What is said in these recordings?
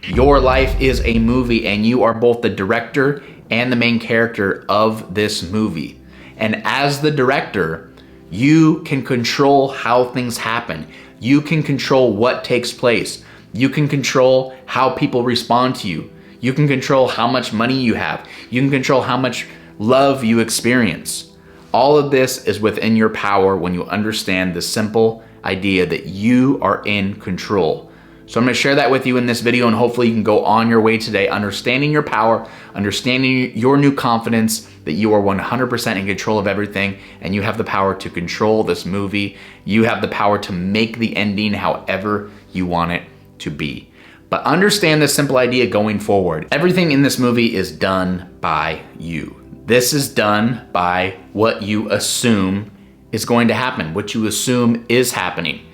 Your life is a movie, and you are both the director and the main character of this movie. And as the director, you can control how things happen. You can control what takes place. You can control how people respond to you. You can control how much money you have. You can control how much love you experience. All of this is within your power when you understand the simple idea that you are in control. So I'm going to share that with you in this video, and hopefully you can go on your way today understanding your power, understanding your new confidence that you are 100% in control of everything, and you have the power to control this movie. You have the power to make the ending however you want it to be. But understand this simple idea going forward. Everything in this movie is done by you. This is done by what you assume is going to happen, what you assume is happening.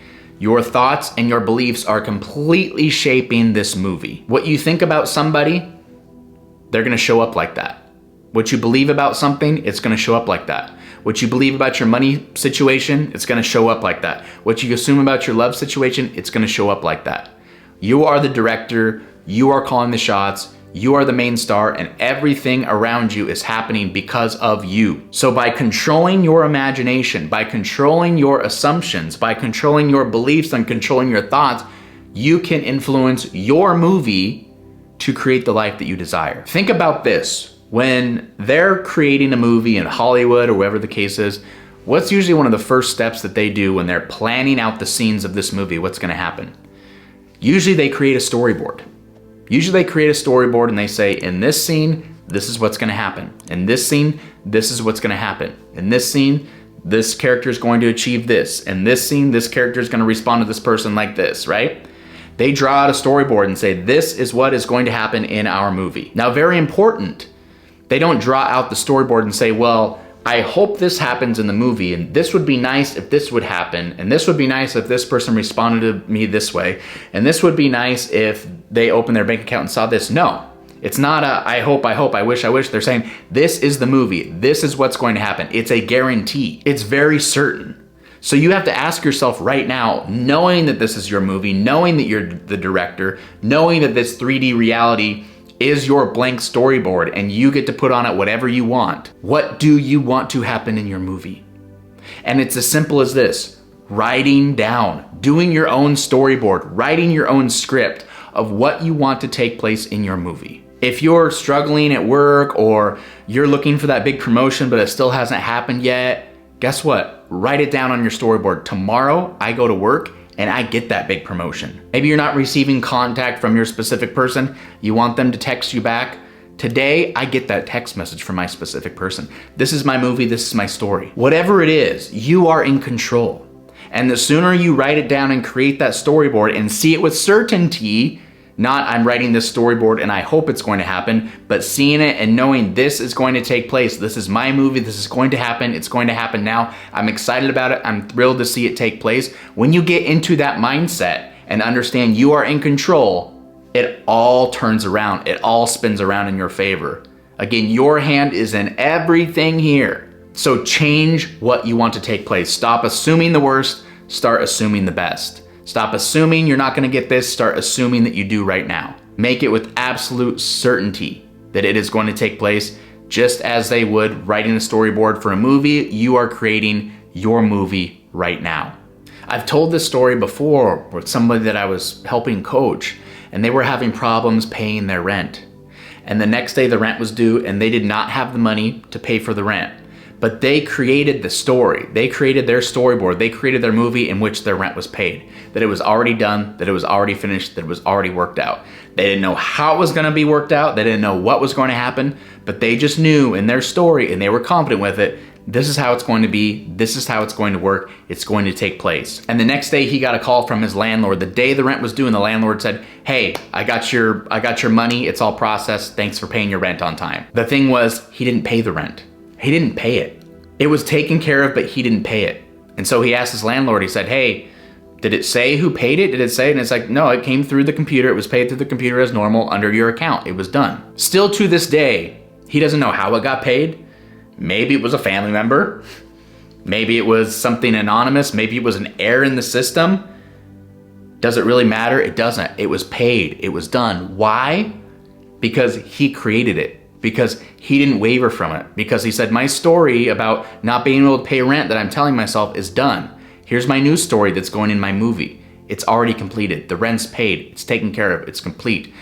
Your thoughts and your beliefs are completely shaping this movie. What you think about somebody, they're gonna show up like that. What you believe about something, it's gonna show up like that. What you believe about your money situation, it's gonna show up like that. What you assume about your love situation, it's gonna show up like that. You are the director, you are calling the shots, you are the main star, and everything around you is happening because of you. So by controlling your imagination, by controlling your assumptions, by controlling your beliefs and controlling your thoughts, you can influence your movie to create the life that you desire. Think about this. When they're creating a movie in Hollywood or wherever the case is, what's usually one of the first steps that they do when they're planning out the scenes of this movie? What's gonna happen? Usually they create a storyboard. Usually they create a storyboard and they say, in this scene, this is what's gonna happen. In this scene, this is what's gonna happen. In this scene, this character is going to achieve this. In this scene, this character is gonna respond to this person like this, right? They draw out a storyboard and say, this is what is going to happen in our movie. Now, very important, they don't draw out the storyboard and say, well, I hope this happens in the movie, and this would be nice if this would happen, and this would be nice if this person responded to me this way, and this would be nice if they opened their bank account and saw this. No, it's not a I hope, I wish. They're saying, this is the movie. This is what's going to happen. It's a guarantee. It's very certain. So you have to ask yourself right now, knowing that this is your movie, knowing that you're the director, knowing that this 3D reality is your blank storyboard and you get to put on it whatever you want. What do you want to happen in your movie? And it's as simple as this: writing down, doing your own storyboard, writing your own script of what you want to take place in your movie. If you're struggling at work or you're looking for that big promotion but it still hasn't happened yet, guess what? Write it down on your storyboard. Tomorrow I go to work and I get that big promotion. Maybe you're not receiving contact from your specific person. You want them to text you back. Today, I get that text message from my specific person. This is my movie, this is my story. Whatever it is, you are in control. And the sooner you write it down and create that storyboard and see it with certainty, not I'm writing this storyboard and I hope it's going to happen, but seeing it and knowing this is going to take place. This is my movie, this is going to happen, it's going to happen now. I'm excited about it, I'm thrilled to see it take place. When you get into that mindset and understand you are in control, it all turns around, it all spins around in your favor. Again, your hand is in everything here. So change what you want to take place. Stop assuming the worst, start assuming the best. Stop assuming you're not gonna get this, start assuming that you do right now. Make it with absolute certainty that it is going to take place, just as they would writing a storyboard for a movie. You are creating your movie right now. I've told this story before with somebody that I was helping coach, and they were having problems paying their rent. And the next day the rent was due and they did not have the money to pay for the rent. But they created the story. They created their storyboard. They created their movie in which their rent was paid. That it was already done, that it was already finished, that it was already worked out. They didn't know how it was gonna be worked out. They didn't know what was going to happen, but they just knew in their story and they were confident with it. This is how it's going to be. This is how it's going to work. It's going to take place. And the next day he got a call from his landlord. The day the rent was due and the landlord said, hey, I got your money. It's all processed. Thanks for paying your rent on time. The thing was, he didn't pay the rent. He didn't pay it. It was taken care of, but he didn't pay it. And so he asked his landlord, he said, hey, did it say who paid it? Did it say? And it's like, no, it came through the computer. It was paid through the computer as normal under your account. It was done. Still to this day, he doesn't know how it got paid. Maybe it was a family member. Maybe it was something anonymous. Maybe it was an error in the system. Does it really matter? It doesn't. It was paid. It was done. Why? Because he created it. Because he didn't waver from it. Because he said, my story about not being able to pay rent that I'm telling myself is done. Here's my new story that's going in my movie. It's already completed. The rent's paid. It's taken care of. It's complete.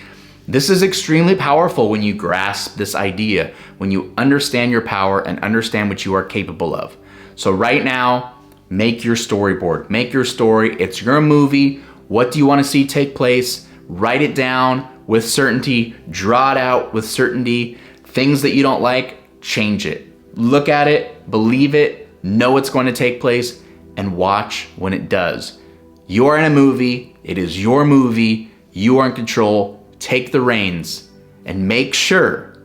This is extremely powerful when you grasp this idea, when you understand your power and understand what you are capable of. So right now, make your storyboard. Make your story. It's your movie. What do you want to see take place? Write it down with certainty. Draw it out with certainty. Things that you don't like, change it. Look at it, believe it, know it's going to take place, and watch when it does. You are in a movie. It is your movie. You are in control. Take the reins and make sure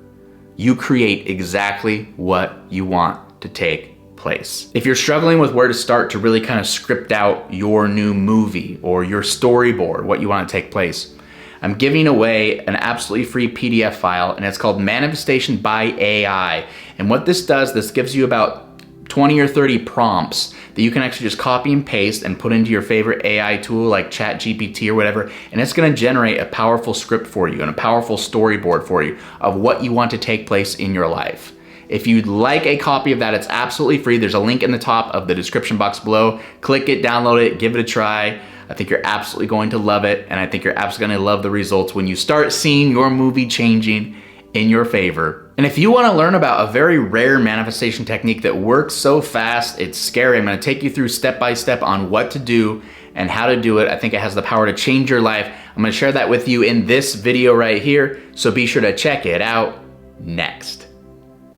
you create exactly what you want to take place. If you're struggling with where to start to really kind of script out your new movie or your storyboard, what you want to take place, I'm giving away an absolutely free PDF file, and it's called Manifestation by AI. And what this does, this gives you about 20 or 30 prompts that you can actually just copy and paste and put into your favorite AI tool like ChatGPT or whatever, and it's gonna generate a powerful script for you and a powerful storyboard for you of what you want to take place in your life. If you'd like a copy of that, it's absolutely free. There's a link in the top of the description box below. Click it, download it, give it a try. I think you're absolutely going to love it, and I think you're absolutely gonna love the results when you start seeing your movie changing in your favor. And if you wanna learn about a very rare manifestation technique that works so fast, it's scary. I'm gonna take you through step by step on what to do and how to do it. I think it has the power to change your life. I'm gonna share that with you in this video right here, so be sure to check it out next.